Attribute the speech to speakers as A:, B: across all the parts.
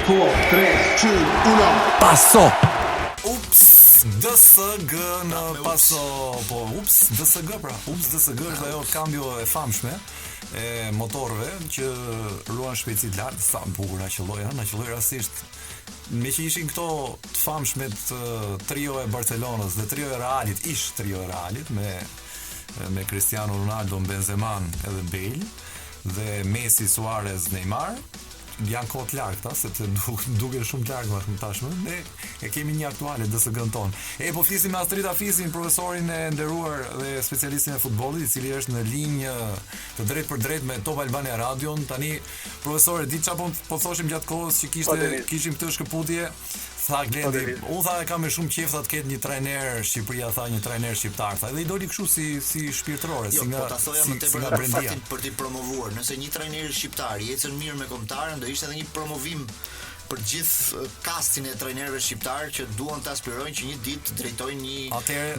A: 4, 3, 2, 1.
B: Paso!
C: Ups, DSG në paso, po, ups, DSG pra, ups, DSG është ajo kambjo e famshme e motorëve që ruan shpejtësi të lartë, sa bukur na qelloi rastisht. Me që ishin këto të famshmet trio e Barcelonës dhe trio e Realit, trio e Realit me Cristiano Ronaldo, Benzema edhe Bale dhe Messi, Suarez, Neymar, janë kohë të largëta, sepse duken shumë të largë më tashmë. Ne e kemi një aktuale DSG-n tonë. Po flisim me Astrid Afisin, profesorin e nderuar dhe specialistin e futbollit, i cili është në linjë të drejtë për drejtë me Top Albania Radion. Tani, profesore, di çfarë po thoshim gjatë kohës që kishim këtë shkëputje. Tha Glendi, unë tha e kam me shumë qef të ketë një trajner Shqipëria, tha një trajner shqiptar, tha, edhe i doli kështu si shpirtërore, si nga brendia.
D: Për t'i promovuar, nëse një trajner shqiptar i ecën mirë me kombëtarën, do ishte edhe një promovim për gjithë kastin e trajnerëve shqiptar që duan të aspirojnë që një ditë të drejtojnë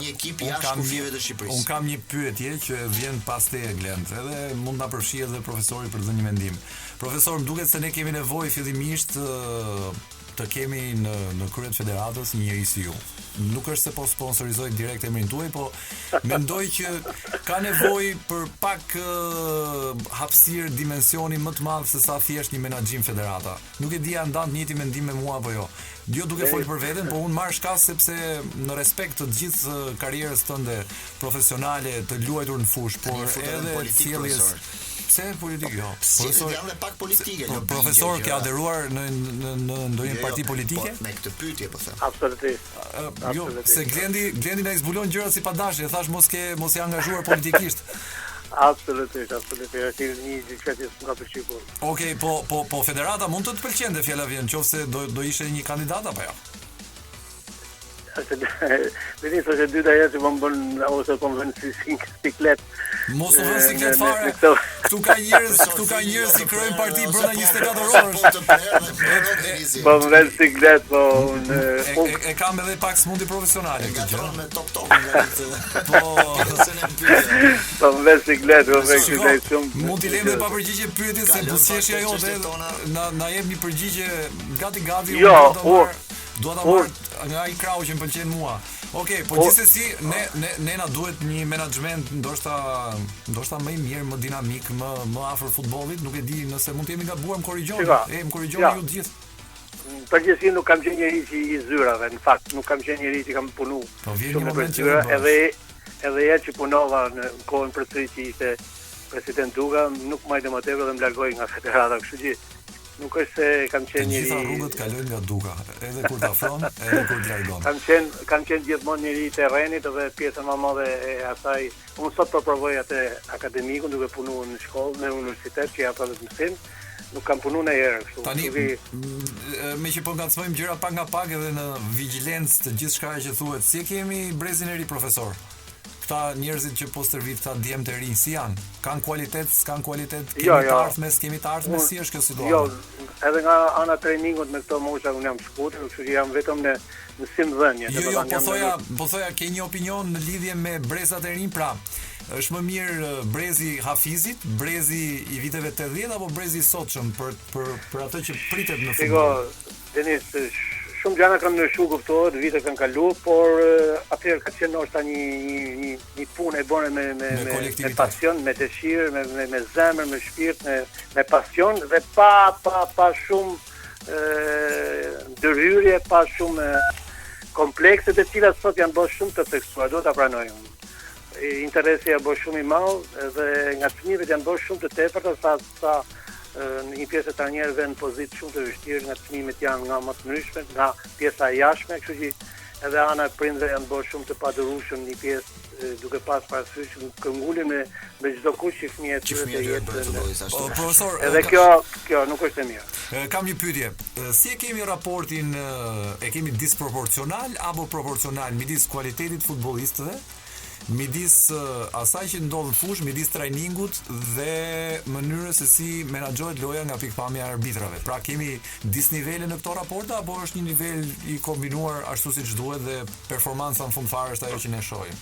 D: një ekip jashtë kufive të Shqipërisë.
C: Unë kam një pyetje që vjen pas te Glend, edhe mund ta përfshi edhe profesori për të dhënë një mendim. Profesor, më duket se ne kemi nevojë fillimisht të kemi në krye të federatës një njeri si ju. Nuk është se po sponsorizoj direkt emrin tuaj, po mendoj që ka nevojë për pak hapësirë, dimensioni më të madh se sa thjesht një menaxhim federata. Nuk e di a ndan të njëjtin mendim me mua apo jo. Jo duke folur për veten, po unë marr shkas sepse në respekt të gjithë karrierës tënde profesionale të luajtur në fushë, por edhe sjelljes pse politik jo.
D: Profesor janë pak politike.
C: Profesor ke aderuar në ndonjë parti politike?
D: Me këtë pyetje po them.
E: Absolutisht.
C: Jo, se Glendi na zbulon gjërat si padashje, thash mos je angazhuar politikisht.
E: Absolutisht, është një gjë që s'ka përshtypur.
C: Okej, po federata mund të pëlqente fjala vjen, nëse do ishte një kandidat apo jo?
E: Vini se dyta herë që më bën ose po më vën si siklet.
C: Mos u vën siklet fare. Këtu ka njerëz që krijojnë parti brenda 24 orësh.
E: Po më vën siklet, po
C: e kam edhe pak smundi profesionale këtë gjë.
D: Me top
E: Po më vën siklet, po vën siklet shumë.
C: Mund t'i lëmë pa përgjigje pyetjes se buzëqeshja jote na jep një përgjigje gati.
E: Jo,
C: Dua ta marr nga ai krau që më pëlqen mua. Okej, po gjithsesi ne na duhet një menaxhment ndoshta më i mirë, më dinamik, më afër futbollit, nuk e di nëse mund të jemi gabuar, më korrigjoni. Më korrigjoni ju të gjithë.
E: Përgjithësi nuk kam qenë njeri që i zyrave, në fakt, nuk kam qenë njeri që kam punu shumë për zyra, edhe ja që punova në kohën përsëri që ishte president Duga, nuk majtë më tepër dhe më largoj nga federata, kështu që nuk është se kam qenë njeri.
C: Gjitha rrugët kalojnë nga Duka, edhe kur të afron, edhe kur të largon.
E: Kam qenë gjithmonë njeri i terrenit dhe pjesën më madhe e asaj. Unë sot po provoj atë akademikun duke punuar në shkollë, në universitet që jap edhe mësim. Nuk kam punuar ndonjëherë kështu.
C: Tani me që po ngacmojmë gjëra pak nga pak edhe në vigjilencë të gjithçka që thuhet, si kemi brezin e ri profesor? Këta njerëzit që po stërvit këta djemë të rinj, si janë? Kanë kualitet, s'kan kualitet? Kemi të ardhme, s'kemi të ardhme, si është kjo situatë?
E: Jo, edhe nga ana trajningut me këto mosha unë jam shkuar, kështu që jam vetëm në simdhënie.
C: Jo, po thoja ke një opinion në lidhje me brezat e rinj, pra është më mirë brezi Hafizit, brezi i viteve 80 apo brezi i sotshëm për atë që pritet në futboll?
E: Denis, shumë gjëra kanë ndryshuar, kuptohet, vite kanë kaluar, por atëherë ka qenë ndoshta një punë e bën me pasion, me dëshirë, me zemër, me shpirt, me pasion dhe pa shumë ndërhyrje, pa shumë komplekse të cilat sot janë bërë shumë të theksuar, do ta pranoj unë. Interesi ja bërë shumë i madh dhe ngacmimet janë bërë shumë të tepërta sa në një pjesë të njerëzve në pozitë shumë të vështirë, nga çmimet janë nga më të ndryshme, nga pjesa e jashtme, kështu që edhe ana e prindërve janë bërë shumë të padurueshëm një pjesë duke pas parasysh këngulin me çdo kush që fëmijët të jetë.
C: Profesor,
E: edhe kjo nuk është e mirë.
C: Kam një pyetje. Si e kemi raportin, e kemi disproporcional apo proporcional midis kualitetit futbollistëve? Midis asaj që ndodh në fushë, midis trajningut dhe mënyrës se si menaxhohet loja nga pikpamja e arbitrave. Pra kemi disnivele në këto raporte apo është një nivel i kombinuar ashtu siç duhet dhe performanca në fund fare është ajo që ne shohim?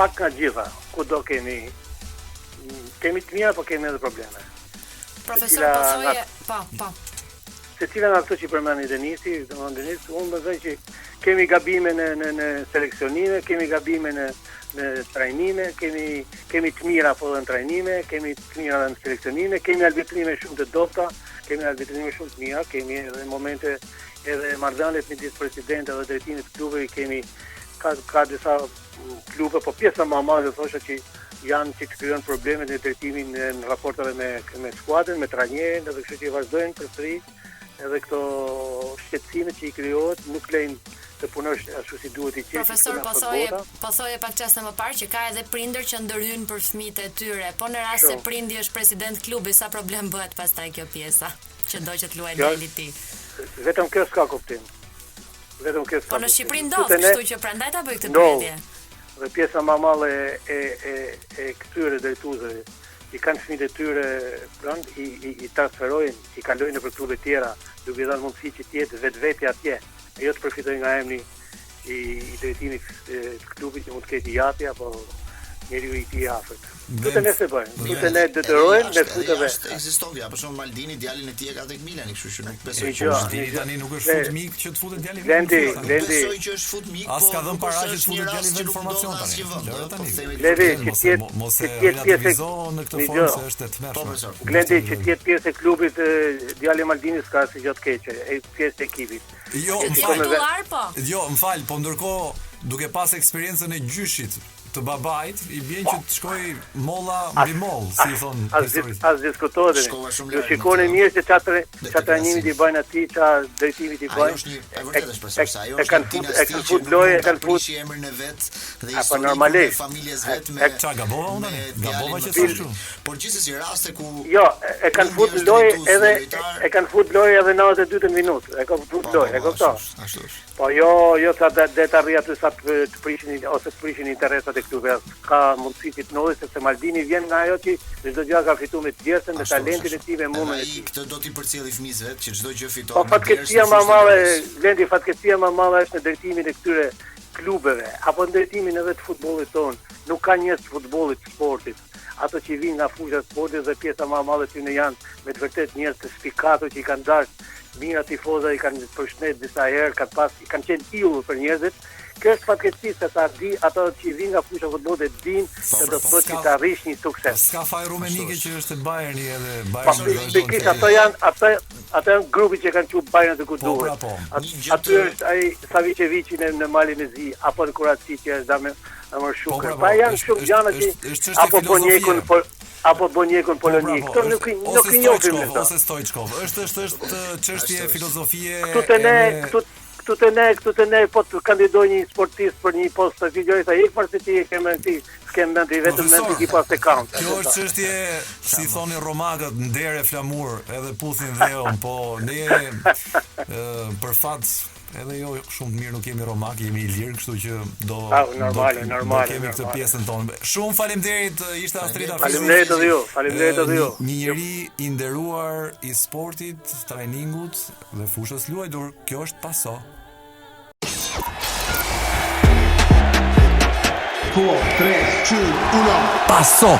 E: Pak nga gjitha, kudo kemi të mira, po kemi edhe probleme.
F: Profesor, po thoje, po.
E: se cilën ato që përmendi Denisi, unë mendoj që kemi gabime në seleksionime, kemi gabime në trajnime, kemi të mira po dhe në trajnime, kemi të mira dhe në seleksionime, kemi arbitrime shumë të dobta, kemi arbitrime shumë të mira, kemi edhe momente edhe marrëdhëniet midis presidentit dhe drejtimit të klubeve, kemi ka disa klube, po pjesa më e madhe thosha që janë që të krijojnë probleme në drejtimin në raporteve me skuadrën, me trajnerin, edhe kështu që vazhdojnë përsëri, edhe këto shqetësime që i krijohet nuk lejnë të punosh ashtu si duhet i qenë.
B: Profesor, posoje pak çast më parë që ka edhe prindër që ndërhyjnë për fëmijët e tyre. Po në rast se prindi është president klubi, sa problem bëhet pastaj kjo pjesa që do që të luajë djali i tij?
E: Vetëm kjo s'ka kuptim.
B: Po në Shqipëri ndodh, kështu që prandaj ta bëj këtë pyetje.
E: Dhe pjesa më e madhe e këtyre drejtuesve i kanë fëmijët e tyre i transferojnë, i kalojnë për klube tjera, duke dhënë mundësi që të jetë vetveti atje, e jo të përfitojnë nga emri i drejtimit të klubit që mund të ketë i jati apo njeriu i tij afërt. Tutë ne se bëjnë, tutë ne detyrojmë me futeve.
D: Ekziston ja, për shembull Maldini djalin e tij e ka tek Milani, kështu që nuk besoj
C: që Maldini tani nuk është fut mik që të futet djali.
E: Lendi,
D: besoj që është fut mik,
C: as ka dhënë paraje që të futet djali në informacion tani.
E: Lendi, që tjetë
C: mos e relativizo në këtë formë se është e tmerrshme.
E: Lendi, që tjetë pjesë e klubit djali Maldini s'ka asgjë të keqe, e pjesë e ekipit.
C: Jo, më fal, po ndërkohë duke pas eksperiencën e gjyshit të babait, i bjen që të shkoj molla mbi moll, si i thon profesorit.
E: As diskutohet. Ju shikoni mirë se çfarë trajnimi i bëjnë atij, çfarë drejtimi i bëjnë. E kanë fut lojë, e kanë fut
D: emrin e vet dhe
E: historinë
D: e familjes vet me
C: çfarë gabova unë? Gabova që thosh kështu.
D: Por gjithsesi raste ku
E: jo, e kanë fut lojë edhe 92 minutë. E kanë fut lojë, e kupton?
D: Ashtu.
E: Po jo sa det arri aty sa të prishin ose të prishin interesat e klubit. Ka mundësi që të ndodhi sepse Maldini vjen nga ajo që çdo gjë ka fituar me të djersën, me talentin e tij, me mundën e tij.
D: Këtë do t'i përcjelli fëmijës vet që çdo gjë fiton.
E: Po fatkeqësia më e madhe, Lendi, fatkeqësia më e madhe është në drejtimin e këtyre klubeve, apo në drejtimin edhe të futbollit ton. Nuk ka njerëz të futbollit, të sportit. Ato që vinë nga fusha e sportit dhe pjesa më e madhe që janë me të vërtet njerëz të spikatur që i kanë dashur mira tifoza, i kanë përshëndet disa herë, i kanë qenë idhull për njerëzit. Kjo është fatkeqësi se ato që vinë nga fusha e futbollit dinë se do të thotë që të arrish një sukses.
C: Ska faj rumenike që është Bayerni edhe
E: Bayerni. Ato janë grupi që kanë qenë Bayern të ku duhet. Aty është ai Savicevici në Malin e Zi, apo në Kroaci që është më shumë. Pa janë shumë gjëra që apo Bonjekun Polonik. Këto nuk i njohim ne.
C: Ose Stoichkov. Është çështje filozofie.
E: Këtu të ne po të kandidoj një sportist për një post të figjoj sa ik për se ti ke mendti, s'kem mendti vetëm mendti ti pas të count.
C: Kjo është çështje, si thonin romakët, ndere flamur, edhe puthin dheun, po ne për fat edhe jo shumë të mirë nuk jemi romak, jemi ilirë, kështu që do kemi këtë pjesën tonë. Shumë faleminderit, ishte Astrida Fizi.
E: Faleminderit edhe ju.
C: Një njeri i nderuar i sportit, trajningut dhe fushës luajtur. Kjo është Paso.
A: 4, 3, 2, 1.
C: Paso.